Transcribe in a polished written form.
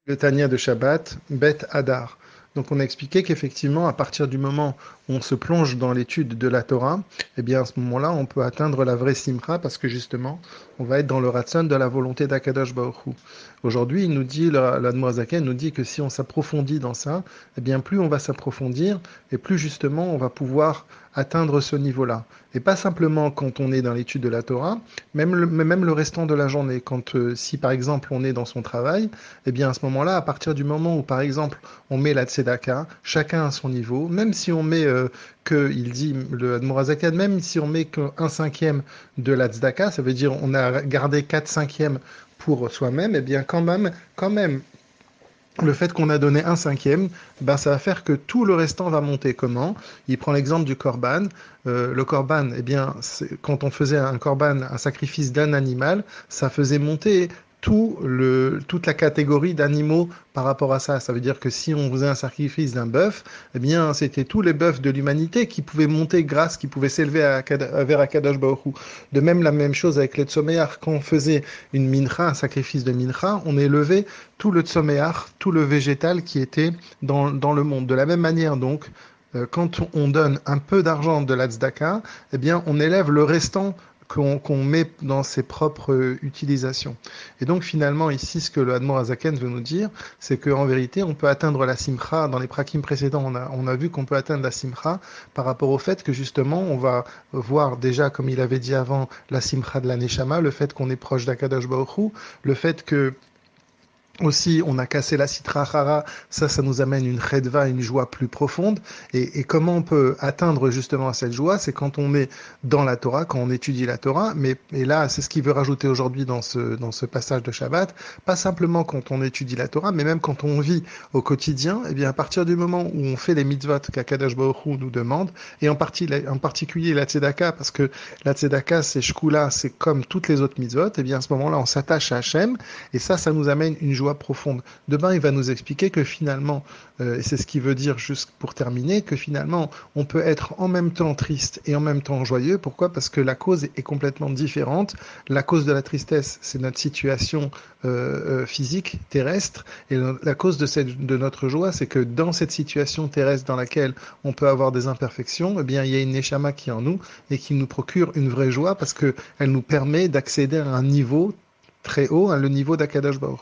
Le Tanya de Shabbat, Bet Hadar. Donc on a expliqué qu'effectivement, à partir du moment où on se plonge dans l'étude de la Torah, eh bien à ce moment-là, on peut atteindre la vraie simcha parce que justement, on va être dans le ratson de la volonté d'Akadosh Baruch Hu. Aujourd'hui, il nous dit, l'Admoazaken nous dit que si on s'approfondit dans ça, eh bien plus on va s'approfondir et plus justement on va pouvoir atteindre ce niveau-là. Et pas simplement quand on est dans l'étude de la Torah, même le restant de la journée. Quand, si par exemple on est dans son travail, eh bien à ce moment-là, à partir du moment où par exemple on met la tzedaka, chacun à son niveau, même si on met il dit le Admorazakan, même si on met qu'un cinquième de la tzedaka, ça veut dire on a gardé 4/5 pour soi-même, eh bien quand même, le fait qu'on a donné un cinquième, ben ça va faire que tout le restant va monter. Comment? Il prend l'exemple du korban. Le korban, eh bien, quand on faisait un korban, un sacrifice d'un animal, ça faisait monter toute la catégorie d'animaux par rapport à ça. Ça veut dire que si on faisait un sacrifice d'un bœuf, eh bien, c'était tous les bœufs de l'humanité qui pouvaient monter grâce, qui pouvaient s'élever vers Akadosh Baruch Hu. De même, la même chose avec les tzoméar. Quand on faisait une mincha, un sacrifice de mincha, on élevait tout le tzoméar, tout le végétal qui était dans le monde. De la même manière, donc, quand on donne un peu d'argent de la tzedaka, eh bien, on élève le restant qu'on met dans ses propres utilisations. Et donc finalement ici, ce que le Admor Azaken veut nous dire, c'est qu'en vérité, on peut atteindre la simcha. Dans les prakim précédents, on a vu qu'on peut atteindre la simcha par rapport au fait que justement, on va voir déjà, comme il avait dit avant, la simcha de la neshama, le fait qu'on est proche d'Akadosh Baruch Hu, le fait que aussi, on a cassé la citra hara, ça nous amène une chedva, une joie plus profonde. Et comment on peut atteindre justement cette joie? C'est quand on est dans la Torah, quand on étudie la Torah. Et là, c'est ce qu'il veut rajouter aujourd'hui dans ce passage de Shabbat. Pas simplement quand on étudie la Torah, mais même quand on vit au quotidien. Eh bien, à partir du moment où on fait les mitzvot qu'Akadosh Baruch Hu nous demande, et en particulier la tzedaka, parce que la tzedaka, c'est shkula, c'est comme toutes les autres mitzvot. Eh bien, à ce moment-là, on s'attache à Hachem. Et ça nous amène une joie profonde. Demain, il va nous expliquer que finalement, et c'est ce qu'il veut dire juste pour terminer, que finalement, on peut être en même temps triste et en même temps joyeux. Pourquoi? Parce que la cause est complètement différente. La cause de la tristesse, c'est notre situation physique, terrestre. Et la cause de notre joie, c'est que dans cette situation terrestre dans laquelle on peut avoir des imperfections, eh bien, il y a une neshama qui est en nous et qui nous procure une vraie joie parce qu'elle nous permet d'accéder à un niveau très haut, hein, le niveau d'Akadash Baruch.